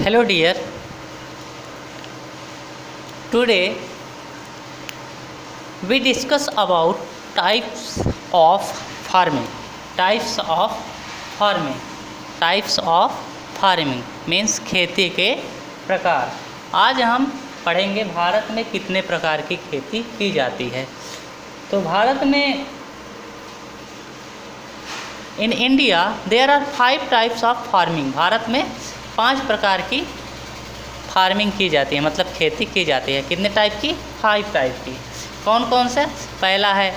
Hello dear, today we discuss about types of farming. Types of farming. Types of farming means खेती के प्रकार। आज हम पढ़ेंगे भारत में कितने प्रकार की खेती की जाती है। तो भारत में in India there are 5 types of farming. भारत में 5 प्रकार की फार्मिंग की जाती है, मतलब खेती की जाती है। कितने टाइप की? 5 टाइप की। कौन कौन से? पहला है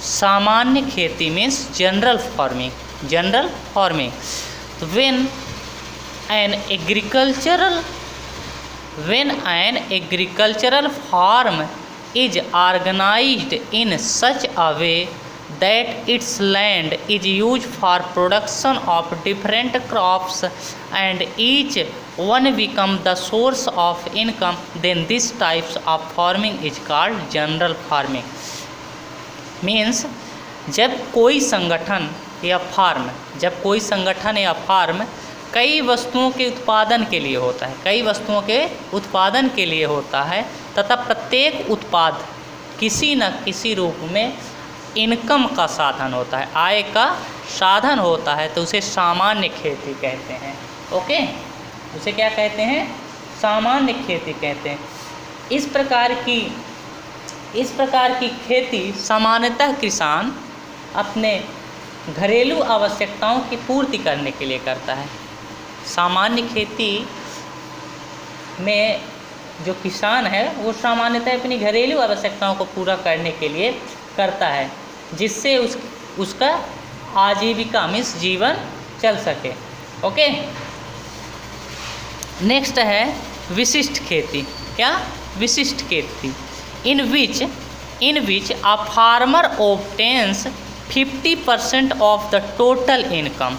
सामान्य खेती means general farming. General farming when an agricultural farm is organised in such a way that its land is used for production of different crops and each one become the source of income, then this types of farming is called general farming. Means जब कोई संगठन या farm कई वस्तुओं के उत्पादन के लिए होता है, तथा प्रत्येक उत्पाद किसी न किसी रूप में इनकम का साधन होता है, आय का साधन होता है, तो उसे सामान्य खेती कहते हैं। ओके, उसे क्या कहते हैं? सामान्य खेती कहते हैं। इस प्रकार की खेती सामान्यतः किसान अपने घरेलू आवश्यकताओं की पूर्ति करने के लिए करता है। सामान्य खेती में जो किसान है वो सामान्यतः अपनी घरेलू आवश्यकताओं को पूरा करने के लिए करता है, जिससे उसका आजीविका मीन्स जीवन चल सके। ओके, नेक्स्ट है विशिष्ट खेती। क्या? विशिष्ट खेती in which a farmer obtains 50% of the total income.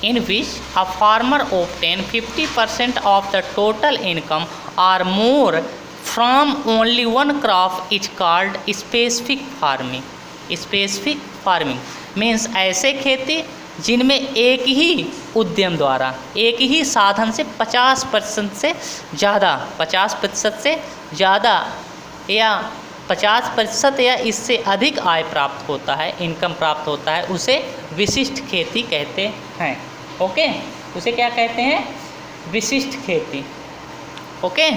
In which a farmer obtain 50% of the total income or more from only one crop is called specific farming. Specific farming means ऐसे खेती जिनमें एक ही उद्यम द्वारा एक ही साधन से 50% से ज़्यादा या 50% या इससे अधिक आय प्राप्त होता है, इनकम प्राप्त होता है, उसे विशिष्ट खेती कहते हैं। ओके, उसे क्या कहते हैं? विशिष्ट खेती। ओके,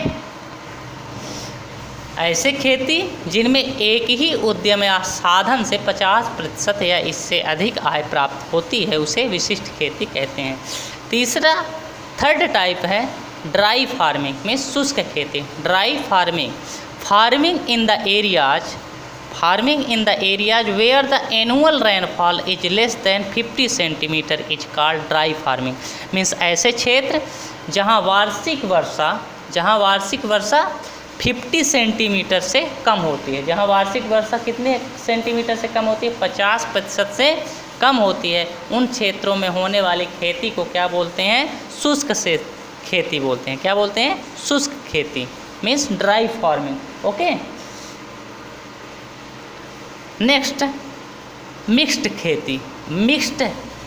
ऐसे खेती जिनमें एक ही उद्यम या साधन से 50% या इससे अधिक आय प्राप्त होती है, उसे विशिष्ट खेती कहते हैं। थर्ड टाइप है ड्राई फार्मिंग में शुष्क खेती। Dry farming in the areas where the annual rainfall is less than 50 centimetre is called dry farming. Means ऐसे क्षेत्र जहाँ वार्षिक वर्षा 50 सेंटीमीटर से कम होती है। जहाँ वार्षिक वर्षा कितने सेंटीमीटर से कम होती है? 50% से कम होती है। उन क्षेत्रों में होने वाली खेती को क्या बोलते हैं? शुष्क से खेती बोलते हैं। क्या बोलते हैं? शुष्क खेती means dry farming. Okay, next mixed खेती।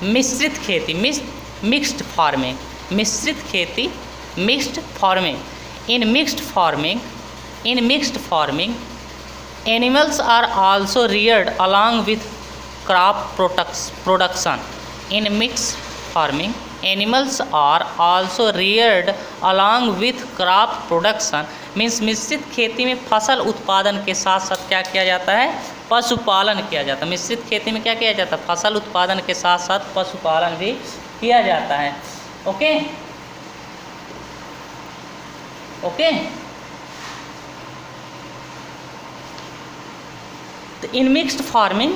मिश्रित खेती mixed farming. In mixed farming, animals are also reared along with crop production. In mixed farming, animals are also reared along with crop production. Means मिश्रित खेती में फसल उत्पादन के साथ साथ क्या किया जाता है? पशुपालन किया जाता है। मिश्रित खेती में क्या किया जाता है? फसल उत्पादन के साथ साथ पशुपालन भी किया जाता है। Okay, In mixed farming,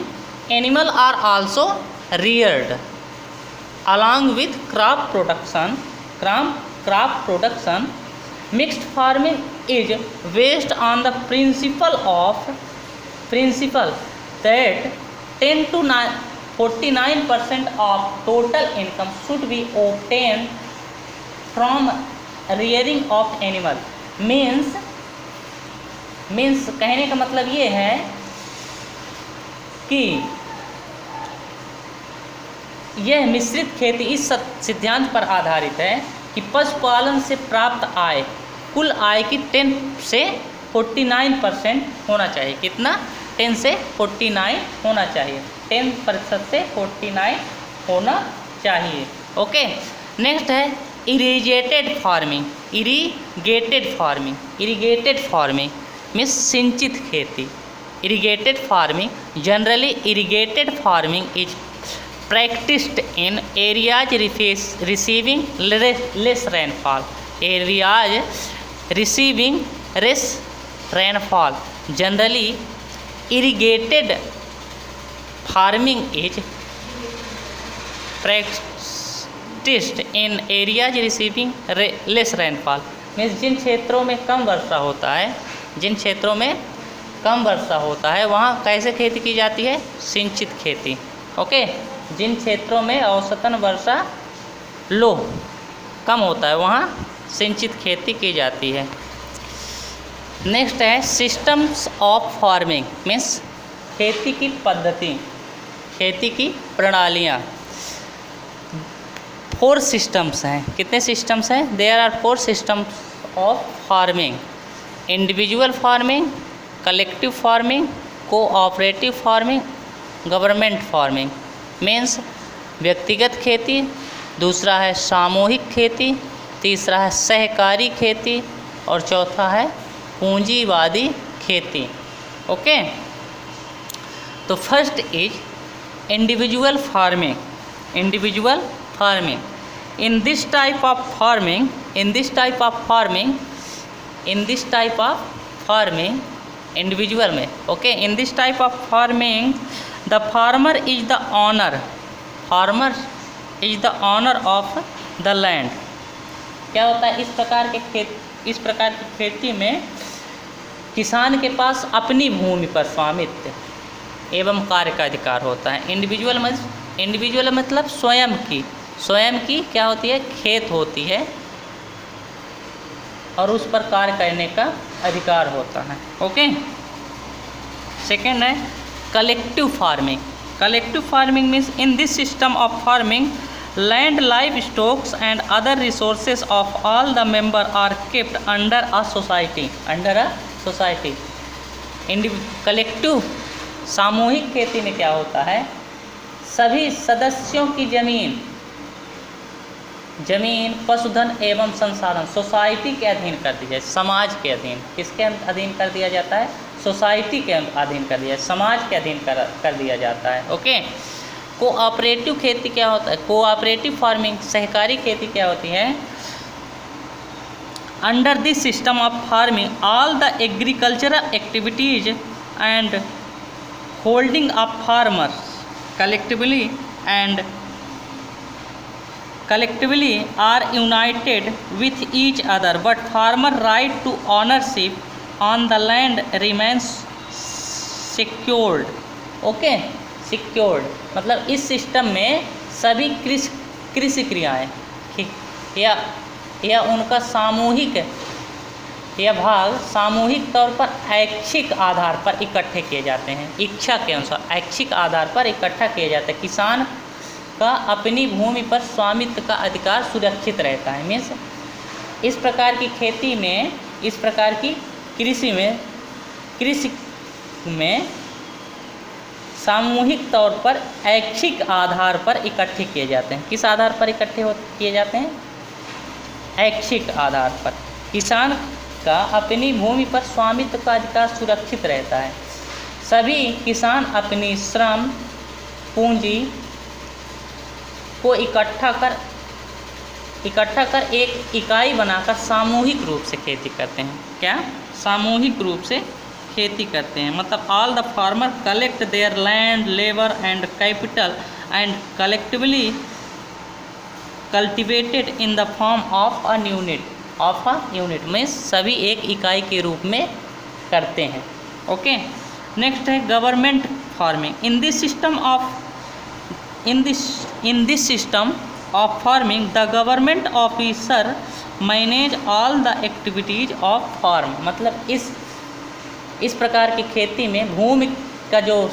animals are also reared along with crop production. Mixed farming is based on the principle that 10 to 49% of total income should be obtained from rearing of animal. Means कहने का मतलब ये है कि यह मिश्रित खेती इस सिद्धांत पर आधारित है कि पशुपालन से प्राप्त आय कुल आय की 10 से 49% होना चाहिए। कितना? 10 से 49 होना चाहिए। 10% से 49 होना चाहिए। ओके। नेक्स्ट है irrigated farming. Irrigated farming means सिंचित खेती। Irrigated farming generally irrigated farming is practiced in areas receiving less rainfall. Areas receiving less rainfall. Generally, irrigated farming is practiced in areas receiving less rainfall. Means जिन क्षेत्रों में कम वर्षा होता है वहाँ कैसे खेती की जाती है? सिंचित खेती। ओके। जिन क्षेत्रों में औसतन वर्षा कम होता है वहाँ सिंचित खेती की जाती है। नेक्स्ट है सिस्टम्स ऑफ फार्मिंग मीन्स खेती की पद्धति, खेती की प्रणालियाँ। 4 सिस्टम्स हैं। कितने सिस्टम्स हैं? There are 4 systems of farming. Individual farming, collective farming, cooperative farming, government farming. Means व्यक्तिगत खेती, दूसरा है सामूहिक खेती, तीसरा है सहकारी खेती और चौथा है पूंजीवादी खेती। ओके। तो first is individual farming. In this type of farming individual में। Okay. In this type of farming the farmer is the owner of the land. क्या होता है? इस प्रकार की खेती में किसान के पास अपनी भूमि पर स्वामित्व एवं कार्य का अधिकार होता है। इंडिविजुअल मतलब स्वयं की क्या होती है? खेत होती है और उस पर कार्य करने का अधिकार होता है। ओके। सेकेंड है collective farming means in this system of farming land, live stocks and other resources of all the member are kept under a society. Collective सामूहिक खेती में क्या होता है? सभी सदस्यों की जमीन पशुधन एवं संसाधन सोसाइटी के अधीन कर दी जाए, समाज के अधीन। किसके अधीन कर दिया जाता है? सोसाइटी के अधीन कर दिया, समाज के अधीन कर दिया जाता है। ओके। कोऑपरेटिव खेती क्या होता है? कोऑपरेटिव फार्मिंग सहकारी खेती क्या होती है? Under this system of farming all the agricultural activities and holding of farmers collectively are united with each other, but farmer right to ownership on the land remains secured. Okay. Secured मतलब इस system में सभी कृषि क्रियाएँ या उनका भाग सामूहिक तौर पर ऐच्छिक आधार पर इकट्ठे किए जाते हैं। इच्छा के अनुसार ऐच्छिक आधार पर इकट्ठा किए जाते हैं। किसान का अपनी भूमि पर स्वामित्व का अधिकार सुरक्षित रहता है। मीन्स इस प्रकार की खेती में, इस प्रकार की कृषि में सामूहिक तौर पर ऐच्छिक आधार पर इकट्ठे किए जाते हैं। किस आधार पर इकट्ठे किए जाते हैं? ऐच्छिक आधार पर। किसान का अपनी भूमि पर स्वामित्व का अधिकार सुरक्षित रहता है। सभी किसान अपनी श्रम पूंजी को इकट्ठा कर एक इकाई बनाकर सामूहिक रूप से खेती करते हैं। क्या? सामूहिक रूप से खेती करते हैं। मतलब all the farmer collect their land, labour and capital and collectively cultivated in the form of a unit में सभी एक इकाई के रूप में करते हैं। ओके। नेक्स्ट है government farming. In this system of farming the government officer manage all the activities of farm. मतलब इस प्रकार की खेती में भूमि का जो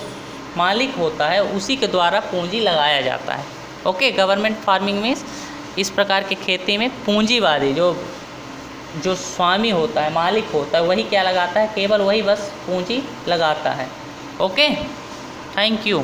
मालिक होता है उसी के द्वारा पूंजी लगाया जाता है। ओके। गवर्नमेंट फार्मिंग मीन्स इस प्रकार की खेती में पूंजीवादी जो स्वामी होता है, मालिक होता है, वही क्या लगाता है, केवल वही बस पूंजी लगाता है। Okay, thank you.